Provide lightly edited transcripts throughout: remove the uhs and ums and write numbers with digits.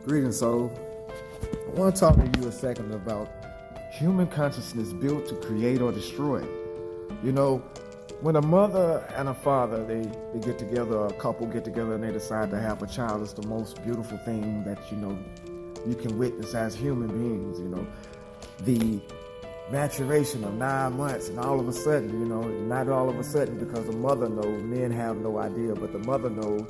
Greetings, soul. I want to talk to you a second about human consciousness built to create or destroy. You know, when a mother and a father, they get together, a couple get together and they decide to have a child, it's the most beautiful thing that, you can witness as human beings, The maturation of 9 months and all of a sudden, not all of a sudden because the mother knows, men have no idea, but the mother knows,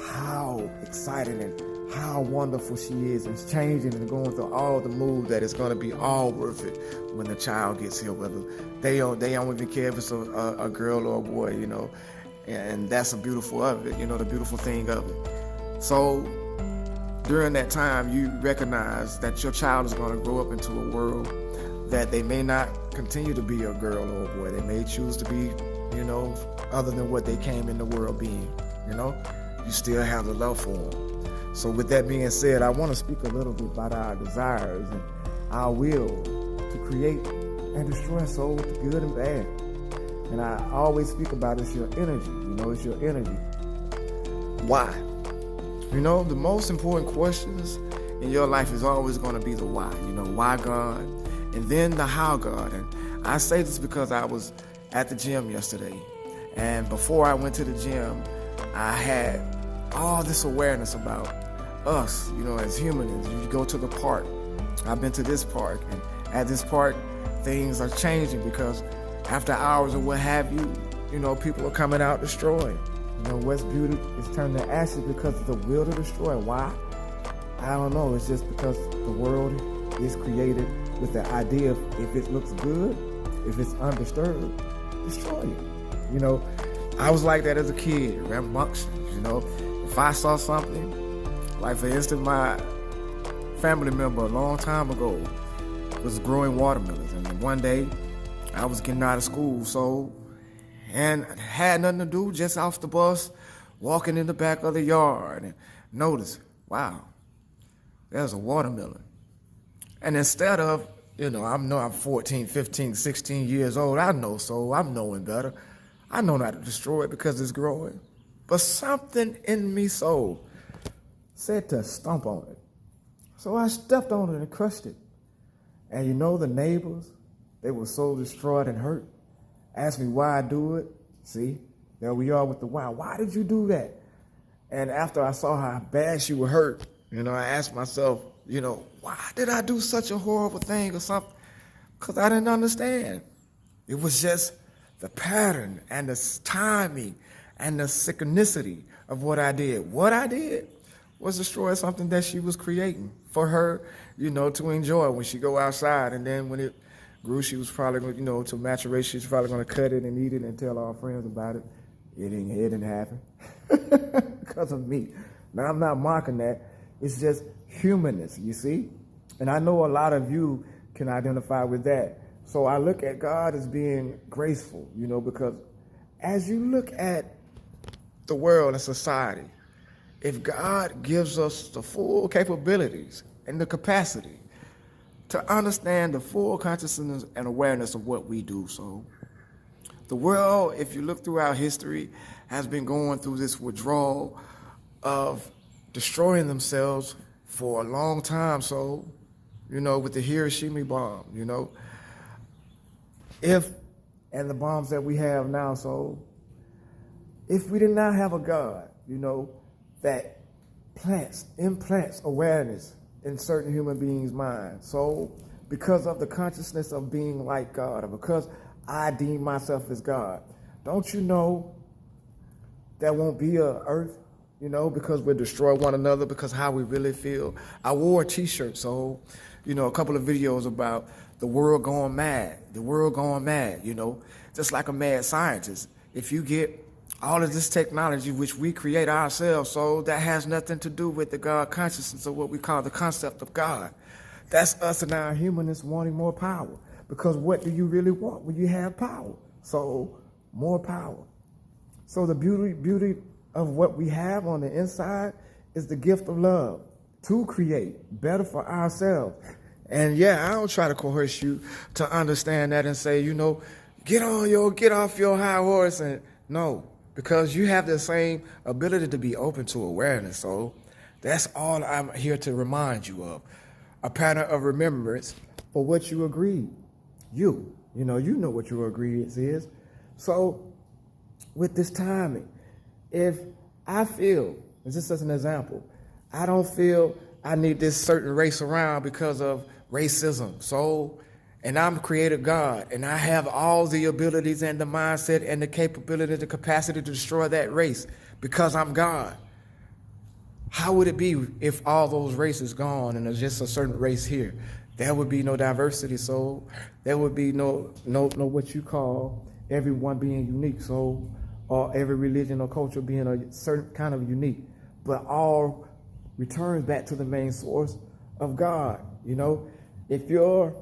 how exciting and how wonderful she is, and changing and going through all the moves that it's going to be all worth it when the child gets here, whether they don't even care if it's a girl or a boy, and that's the beautiful of it, the beautiful thing of it. So during that time, you recognize that your child is going to grow up into a world that they may not continue to be a girl or a boy. They may choose to be, other than what they came in the world being, You still have the love for them. So with that being said, I want to speak a little bit about our desires and our will to create and destroy soul, the good and bad. And I always speak about it's your energy, it's your energy. Why? The most important questions in your life is always going to be the why. Why God? And then the how God. And I say this because I was at the gym yesterday. And before I went to the gym, I had all this awareness about us, as humans. You go to the park. I've been to this park, and at this park, things are changing because after hours or what have you, people are coming out destroying. What's beauty is turned to ashes because of the will to destroy. Why? I don't know. It's just because the world is created with the idea of if it looks good, if it's undisturbed, destroy it. I was like that as a kid, rambunctious, If I saw something, like for instance, my family member a long time ago was growing watermelons, and one day I was getting out of school, and had nothing to do, just off the bus, walking in the back of the yard, and noticed, wow, there's a watermelon. And instead of, I'm 14, 15, 16 years old, I'm knowing better. I know not to destroy it because it's growing. But something in me said to stomp on it. So I stepped on it and crushed it. And the neighbors, they were so distraught and hurt. Asked me why I do it. See, there we are with the why. Why did you do that? And after I saw how bad she was hurt, I asked myself, why did I do such a horrible thing or something? Because I didn't understand. It was just the pattern and the timing and the synchronicity of what I did. What I did was destroy something that she was creating for her, to enjoy when she go outside. And then when it grew, she was probably going, to maturation, she's probably going to cut it and eat it and tell our friends about it. It didn't happen because of me. Now, I'm not mocking that. It's just humanness, you see? And I know a lot of you can identify with that. So I look at God as being graceful, because as you look at the world and society, if God gives us the full capabilities and the capacity to understand the full consciousness and awareness of what we do, so the world, if you look throughout history, has been going through this withdrawal of destroying themselves for a long time, so, with the Hiroshima bomb, and the bombs that we have now, so if we did not have a God, that implants awareness in certain human beings' minds. So because of the consciousness of being like God, or because I deem myself as God, don't you know there won't be a earth, because we destroy one another because how we really feel. I wore a t-shirt, so, a couple of videos about the world going mad, just like a mad scientist. If you get all of this technology, which we create ourselves, so that has nothing to do with the God consciousness or what we call the concept of God. That's us and our humanness wanting more power. Because what do you really want when you have power? So, more power. So the beauty of what we have on the inside is the gift of love to create better for ourselves. And yeah, I don't try to coerce you to understand that and say, get off your high horse. And no, because you have the same ability to be open to awareness. So That's all I'm here to remind you of. A pattern of remembrance for what you agreed. You know what your agreement is. So with this timing, if I feel, just as an example, I don't feel I need this certain race around because of racism. So, and I'm created God, and I have all the abilities and the mindset and the capability, the capacity to destroy that race because I'm God. How would it be if all those races gone and there's just a certain race here? There would be no diversity. So there would be no what you call everyone being unique. So, or every religion or culture being a certain kind of unique, but all returns back to the main source of God. If you're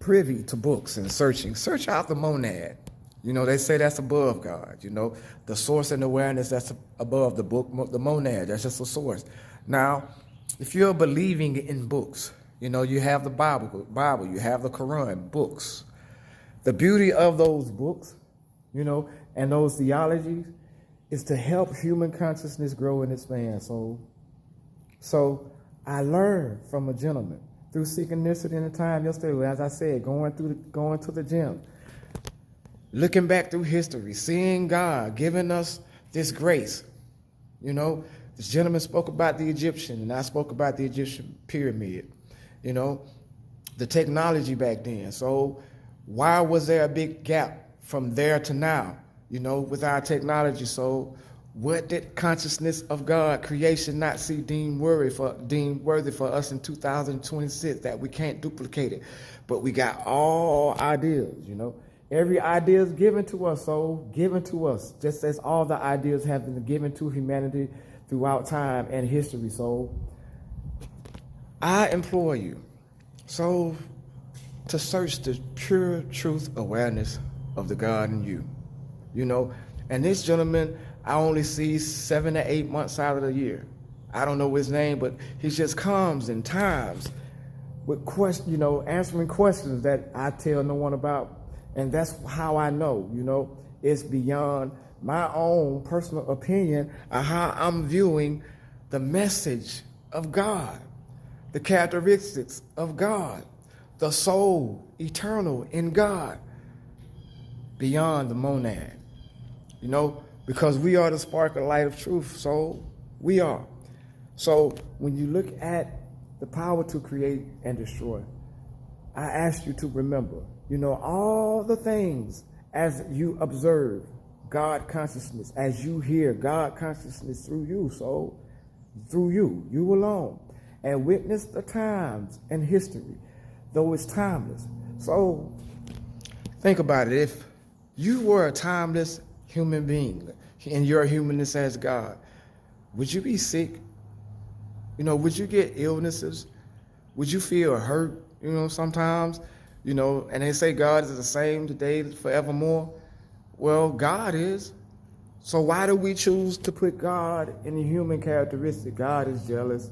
privy to books and search out the monad. They say that's above God. The source and awareness that's above the book, the monad, that's just a source. Now, if you're believing in books, you have the Bible, you have the Quran, books. The beauty of those books, and those theologies is to help human consciousness grow and expand. So I learned from a gentleman through synchronicity in the time yesterday, as I said, going to the gym, looking back through history, seeing God giving us this grace. This gentleman spoke about the Egyptian, and I spoke about the Egyptian pyramid, the technology back then. So why was there a big gap from there to now, with our technology? So what did consciousness of God, creation, not see deemed worthy for us in 2026 that we can't duplicate it? But we got all ideas, Every idea is given to us, given to us, just as all the ideas have been given to humanity throughout time and history. So I implore you, to search the pure truth awareness of the God in you, And this gentleman, I only see 7 to 8 months out of the year. I don't know his name, but he just comes in times with answering questions that I tell no one about. And that's how I know, it's beyond my own personal opinion of how I'm viewing the message of God, the characteristics of God, the soul eternal in God, beyond the monad, because we are the spark of light of truth. So we are. So when you look at the power to create and destroy, I ask you to remember, all the things as you observe God consciousness, as you hear God consciousness through you, through you alone, and witness the times and history, though it's timeless. So think about it. If you were a timeless human being and your humanness as God, would you be sick? Would you get illnesses? Would you feel hurt, sometimes? And they say God is the same today, forevermore. Well, God is. So why do we choose to put God in the human characteristic? God is jealous.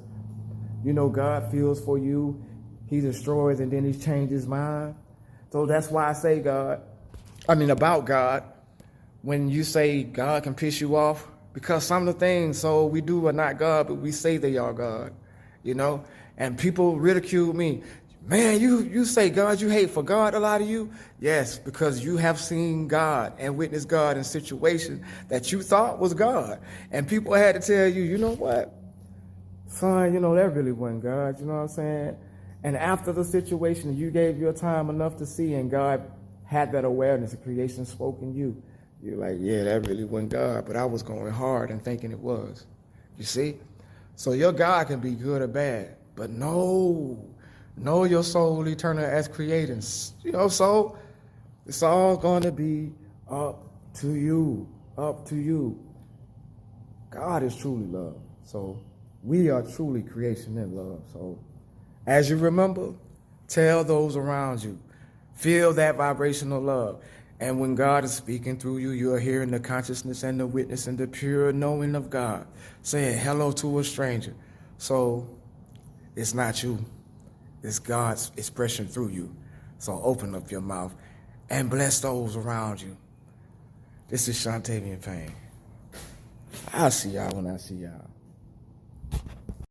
God feels for you. He destroys and then he changes his mind. So that's why I say about God, when you say God can piss you off, because some of the things we do are not God, but we say they are God, and people ridicule me. Man, you say God, you hate for God, a lot of you? Yes, because you have seen God and witnessed God in situations that you thought was God. And people had to tell you, you know what? Son, that really wasn't God, you know what I'm saying? And after the situation, you gave your time enough to see, and God had that awareness of creation spoke in you. You're like, yeah, that really wasn't God, but I was going hard and thinking it was. You see? So your God can be good or bad, but know your soul eternal as creating. So it's all going to be up to you. God is truly love. So we are truly creation in love. So as you remember, tell those around you. Feel that vibrational love. And when God is speaking through you, you are hearing the consciousness and the witness and the pure knowing of God, saying hello to a stranger. So it's not you. It's God's expression through you. So open up your mouth and bless those around you. This is Shantavian Payne. I'll see y'all when I see y'all.